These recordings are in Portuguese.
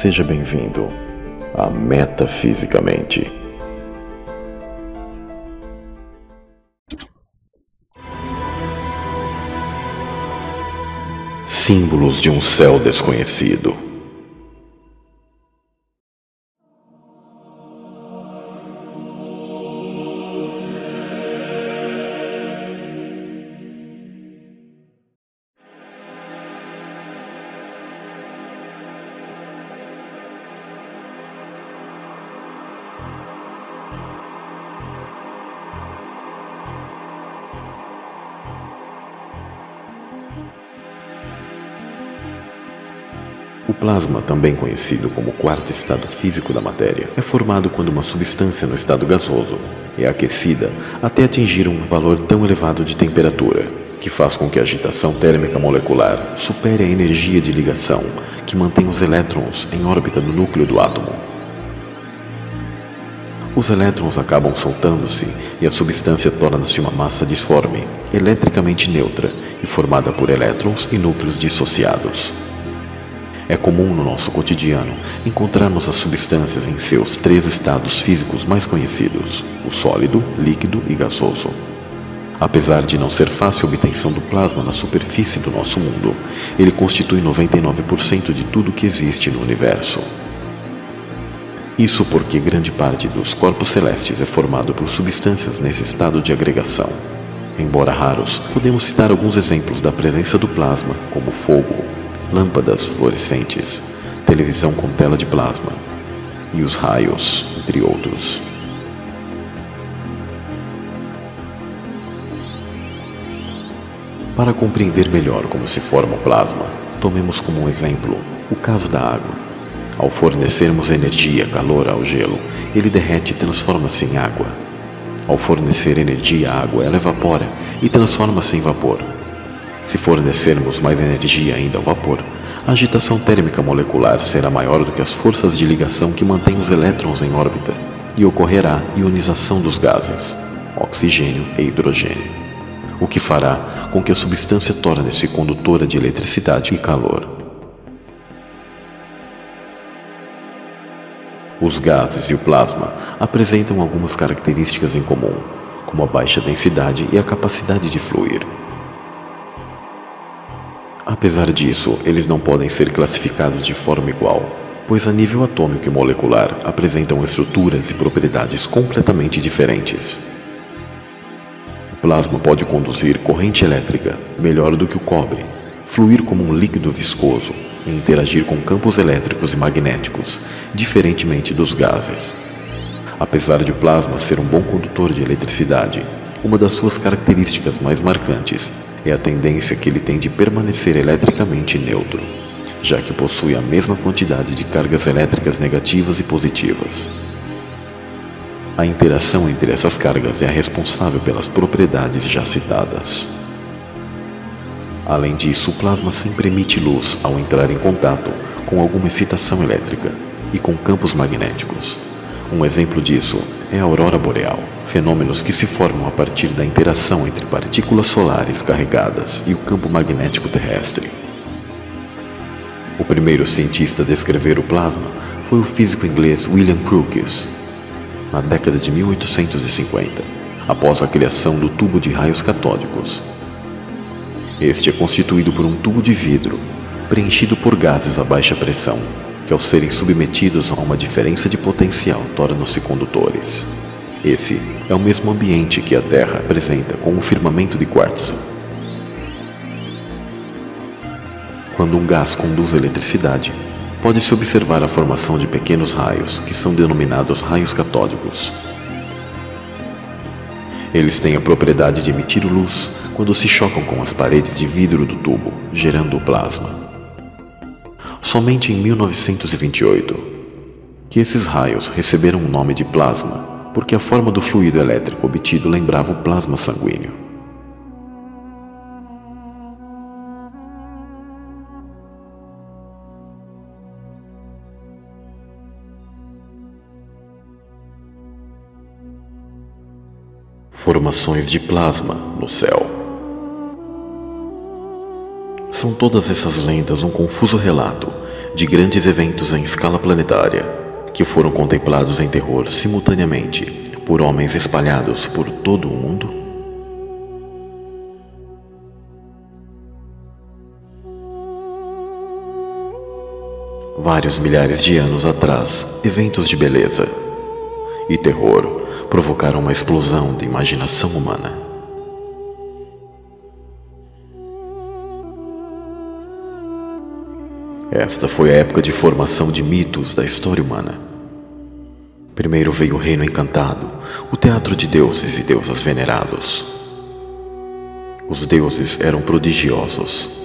Seja bem-vindo a Metafisicamente. Símbolos de um céu desconhecido. O plasma, também conhecido como quarto estado físico da matéria, é formado quando uma substância no estado gasoso é aquecida até atingir um valor tão elevado de temperatura, que faz com que a agitação térmica molecular supere a energia de ligação que mantém os elétrons em órbita no núcleo do átomo. Os elétrons acabam soltando-se e a substância torna-se uma massa disforme, eletricamente neutra e formada por elétrons e núcleos dissociados. É comum no nosso cotidiano encontrarmos as substâncias em seus três estados físicos mais conhecidos, o sólido, líquido e gasoso. Apesar de não ser fácil a obtenção do plasma na superfície do nosso mundo, ele constitui 99% de tudo que existe no universo. Isso porque grande parte dos corpos celestes é formado por substâncias nesse estado de agregação. Embora raros, podemos citar alguns exemplos da presença do plasma, como fogo, lâmpadas fluorescentes, televisão com tela de plasma e os raios, entre outros. Para compreender melhor como se forma o plasma, tomemos como um exemplo o caso da água. Ao fornecermos energia, calor ao gelo, ele derrete e transforma-se em água. Ao fornecer energia à água, ela evapora e transforma-se em vapor. Se fornecermos mais energia ainda ao vapor, a agitação térmica molecular será maior do que as forças de ligação que mantêm os elétrons em órbita, e ocorrerá ionização dos gases, oxigênio e hidrogênio, o que fará com que a substância torne-se condutora de eletricidade e calor. Os gases e o plasma apresentam algumas características em comum, como a baixa densidade e a capacidade de fluir. Apesar disso, eles não podem ser classificados de forma igual, pois a nível atômico e molecular apresentam estruturas e propriedades completamente diferentes. O plasma pode conduzir corrente elétrica melhor do que o cobre, fluir como um líquido viscoso e interagir com campos elétricos e magnéticos, diferentemente dos gases. Apesar de o plasma ser um bom condutor de eletricidade, uma das suas características mais marcantes é a tendência que ele tem de permanecer eletricamente neutro, já que possui a mesma quantidade de cargas elétricas negativas e positivas. A interação entre essas cargas é a responsável pelas propriedades já citadas. Além disso, o plasma sempre emite luz ao entrar em contato com alguma excitação elétrica e com campos magnéticos. Um exemplo disso é a aurora boreal, fenômenos que se formam a partir da interação entre partículas solares carregadas e o campo magnético terrestre. O primeiro cientista a descrever o plasma foi o físico inglês William Crookes, na década de 1850, após a criação do tubo de raios catódicos. Este é constituído por um tubo de vidro, preenchido por gases a baixa pressão, que ao serem submetidos a uma diferença de potencial tornam-se condutores. Esse é o mesmo ambiente que a Terra apresenta com um firmamento de quartzo. Quando um gás conduz eletricidade, pode-se observar a formação de pequenos raios, que são denominados raios catódicos. Eles têm a propriedade de emitir luz quando se chocam com as paredes de vidro do tubo, gerando o plasma. Somente em 1928, que esses raios receberam o nome de plasma, porque a forma do fluido elétrico obtido lembrava o plasma sanguíneo. Formações de plasma no céu. São todas essas lendas um confuso relato de grandes eventos em escala planetária, que foram contemplados em terror simultaneamente por homens espalhados por todo o mundo? Vários milhares de anos atrás, eventos de beleza e terror provocaram uma explosão de imaginação humana. Esta foi a época de formação de mitos da história humana. Primeiro veio o Reino Encantado, o teatro de deuses e deusas venerados. Os deuses eram prodigiosos.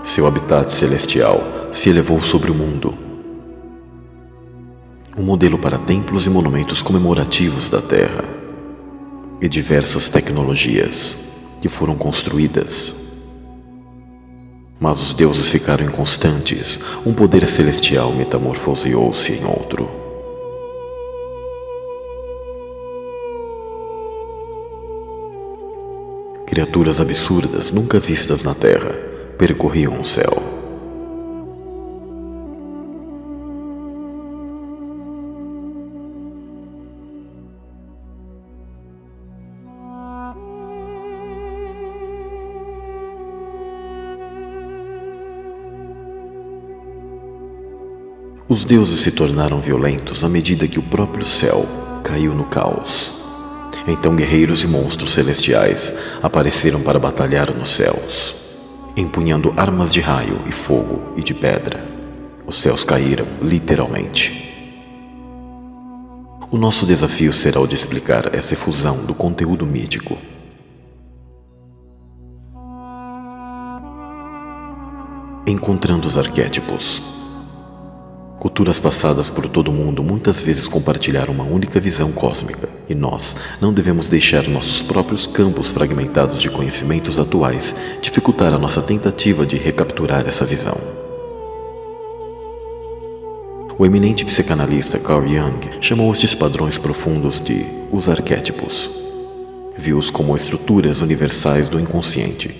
Seu habitat celestial se elevou sobre o mundo. Um modelo para templos e monumentos comemorativos da Terra. E diversas tecnologias que foram construídas. Mas os deuses ficaram inconstantes, um poder celestial metamorfoseou-se em outro. Criaturas absurdas nunca vistas na Terra percorriam o céu. Os deuses se tornaram violentos à medida que o próprio céu caiu no caos. Então guerreiros e monstros celestiais apareceram para batalhar nos céus, empunhando armas de raio e fogo e de pedra. Os céus caíram, literalmente. O nosso desafio será o de explicar essa efusão do conteúdo mítico. Encontrando os arquétipos. Culturas passadas por todo o mundo muitas vezes compartilharam uma única visão cósmica, e nós não devemos deixar nossos próprios campos fragmentados de conhecimentos atuais dificultar a nossa tentativa de recapturar essa visão. O eminente psicanalista Carl Jung chamou estes padrões profundos de os arquétipos. Viu-os como estruturas universais do inconsciente,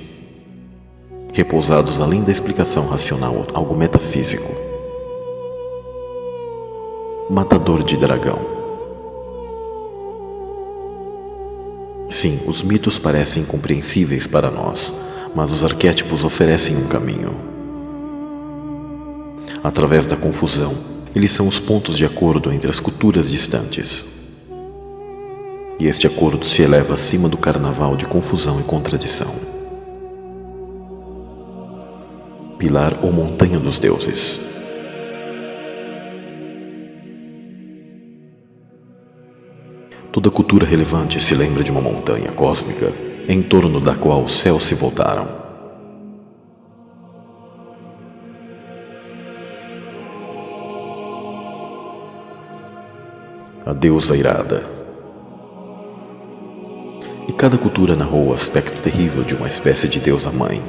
repousados além da explicação racional, algo metafísico. Matador de dragão. Sim, os mitos parecem incompreensíveis para nós, mas os arquétipos oferecem um caminho. Através da confusão, eles são os pontos de acordo entre as culturas distantes. E este acordo se eleva acima do carnaval de confusão e contradição. Pilar ou montanha dos deuses. Toda cultura relevante se lembra de uma montanha cósmica em torno da qual os céus se voltaram. A deusa irada. E cada cultura narrou o aspecto terrível de uma espécie de deusa-mãe.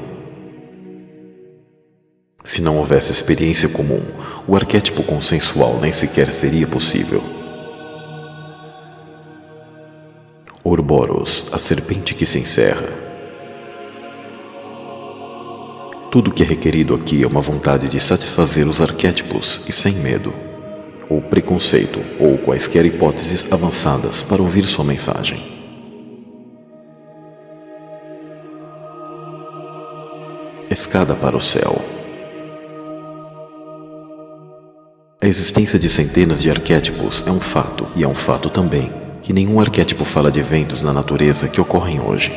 Se não houvesse experiência comum, o arquétipo consensual nem sequer seria possível. Ouroboros, a serpente que se encerra. Tudo o que é requerido aqui é uma vontade de satisfazer os arquétipos e sem medo, ou preconceito, ou quaisquer hipóteses avançadas para ouvir sua mensagem. Escada para o céu. A existência de centenas de arquétipos é um fato, e é um fato também que nenhum arquétipo fala de eventos na natureza que ocorrem hoje.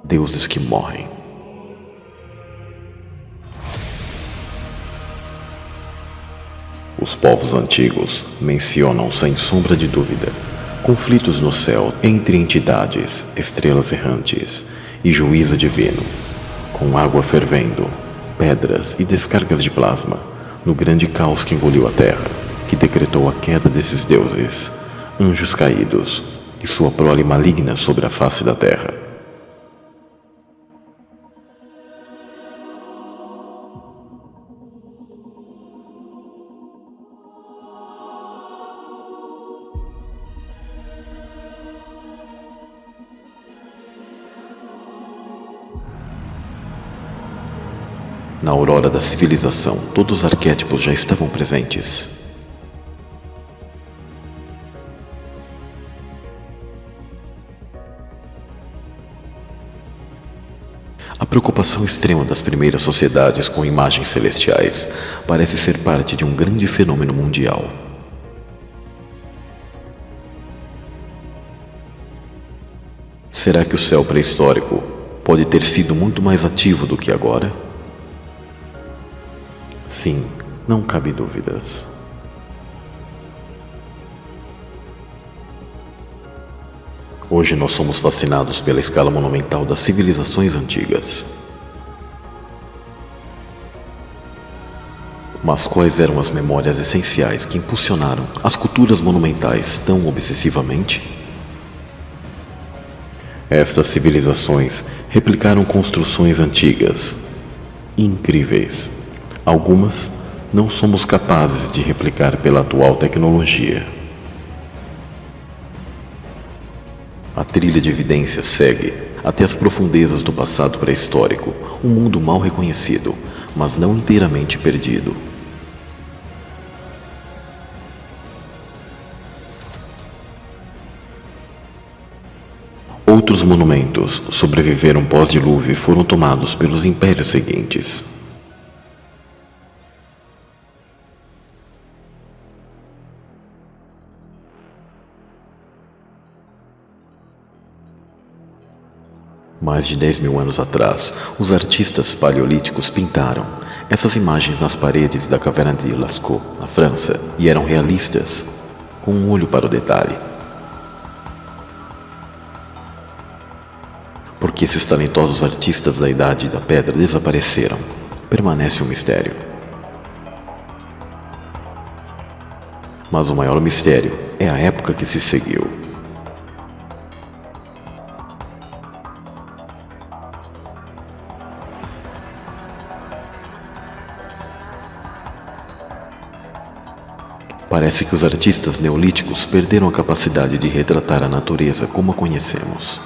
Deuses que morrem. Os povos antigos mencionam sem sombra de dúvida conflitos no céu entre entidades, estrelas errantes e juízo divino, com água fervendo, pedras e descargas de plasma, no grande caos que engoliu a terra, que decretou a queda desses deuses, anjos caídos e sua prole maligna sobre a face da terra. Na aurora da civilização, todos os arquétipos já estavam presentes. A preocupação extrema das primeiras sociedades com imagens celestiais parece ser parte de um grande fenômeno mundial. Será que o céu pré-histórico pode ter sido muito mais ativo do que agora? Sim, não cabe dúvidas. Hoje nós somos fascinados pela escala monumental das civilizações antigas. Mas quais eram as memórias essenciais que impulsionaram as culturas monumentais tão obsessivamente? Estas civilizações replicaram construções antigas, incríveis. Algumas não somos capazes de replicar pela atual tecnologia. A trilha de evidências segue até as profundezas do passado pré-histórico, um mundo mal reconhecido, mas não inteiramente perdido. Outros monumentos sobreviveram pós-dilúvio e foram tomados pelos impérios seguintes. Mais de 10.000 anos atrás, os artistas paleolíticos pintaram essas imagens nas paredes da caverna de Lascaux, na França, e eram realistas, com um olho para o detalhe. Por que esses talentosos artistas da Idade da Pedra desapareceram? Permanece um mistério. Mas o maior mistério é a época que se seguiu. Parece que os artistas neolíticos perderam a capacidade de retratar a natureza como a conhecemos.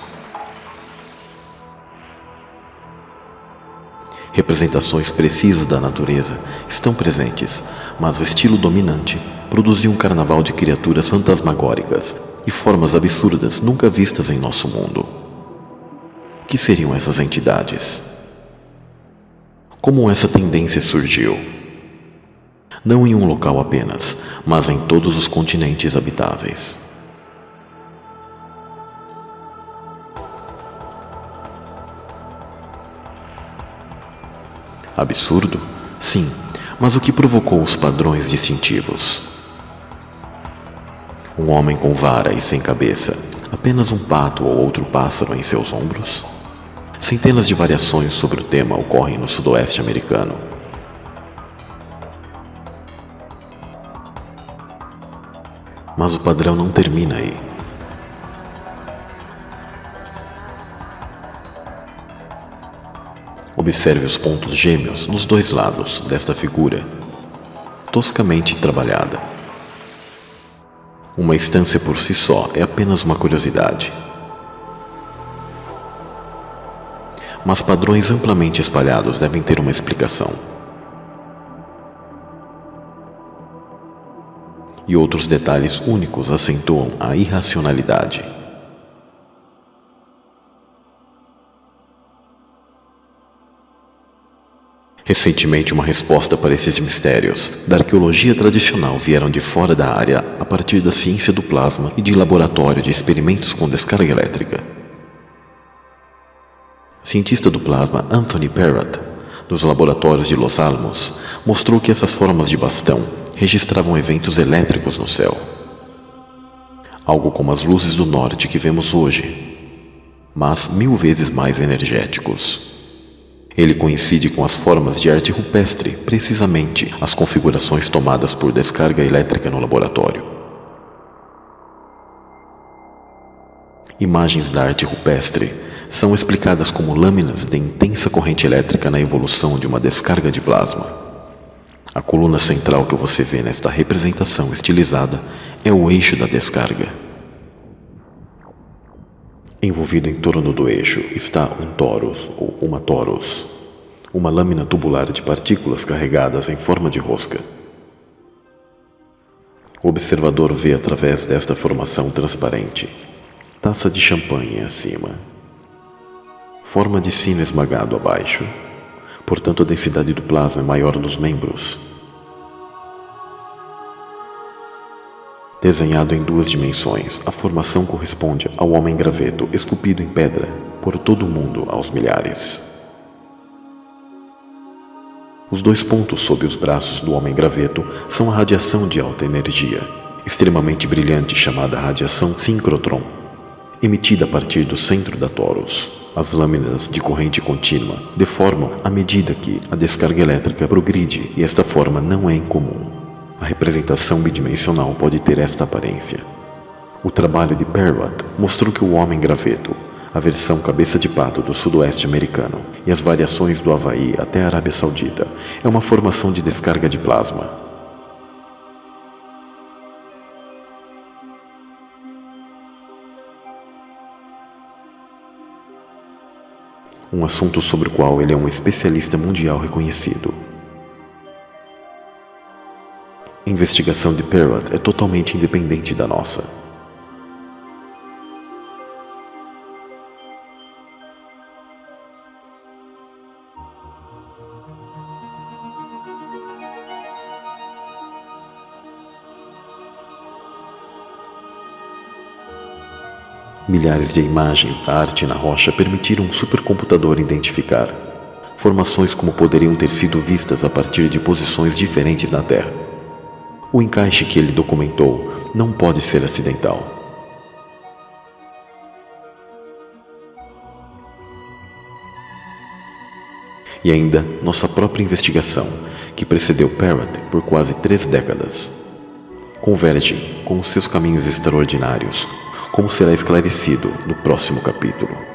Representações precisas da natureza estão presentes, mas o estilo dominante produziu um carnaval de criaturas fantasmagóricas e formas absurdas nunca vistas em nosso mundo. O que seriam essas entidades? Como essa tendência surgiu? Não em um local apenas, mas em todos os continentes habitáveis. Absurdo? Sim, mas o que provocou os padrões distintivos? Um homem com vara e sem cabeça, apenas um pato ou outro pássaro em seus ombros? Centenas de variações sobre o tema ocorrem no sudoeste americano. Mas o padrão não termina aí. Observe os pontos gêmeos nos dois lados desta figura, toscamente trabalhada. Uma instância por si só é apenas uma curiosidade. Mas padrões amplamente espalhados devem ter uma explicação. E outros detalhes únicos acentuam a irracionalidade. Recentemente, uma resposta para esses mistérios da arqueologia tradicional vieram de fora da área a partir da ciência do plasma e de laboratório de experimentos com descarga elétrica. Cientista do plasma Anthony Perrott, dos laboratórios de Los Alamos, mostrou que essas formas de bastão registravam eventos elétricos no céu. Algo como as luzes do norte que vemos hoje, mas 1000 vezes mais energéticos. Ele coincide com as formas de arte rupestre, precisamente as configurações tomadas por descarga elétrica no laboratório. Imagens da arte rupestre são explicadas como lâminas de intensa corrente elétrica na evolução de uma descarga de plasma. A coluna central que você vê nesta representação estilizada é o eixo da descarga. Envolvido em torno do eixo está um torus ou uma torus, uma lâmina tubular de partículas carregadas em forma de rosca. O observador vê através desta formação transparente, taça de champanhe acima, forma de sino esmagado abaixo, portanto a densidade do plasma é maior nos membros. Desenhado em 2 dimensões, a formação corresponde ao homem graveto esculpido em pedra por todo o mundo aos milhares. Os 2 pontos sob os braços do homem graveto são a radiação de alta energia, extremamente brilhante chamada radiação síncrotron, emitida a partir do centro da torus. As lâminas de corrente contínua deformam à medida que a descarga elétrica progride e esta forma não é incomum. A representação bidimensional pode ter esta aparência. O trabalho de Perrotte mostrou que o homem graveto, a versão cabeça de pato do sudoeste americano e as variações do Havaí até a Arábia Saudita é uma formação de descarga de plasma. Um assunto sobre o qual ele é um especialista mundial reconhecido. A investigação de Perrotte é totalmente independente da nossa. Milhares de imagens da arte na rocha permitiram um supercomputador identificar formações como poderiam ter sido vistas a partir de posições diferentes na Terra. O encaixe que ele documentou não pode ser acidental. E ainda nossa própria investigação, que precedeu Perrotte por quase 3 décadas, converge com os seus caminhos extraordinários, como será esclarecido no próximo capítulo.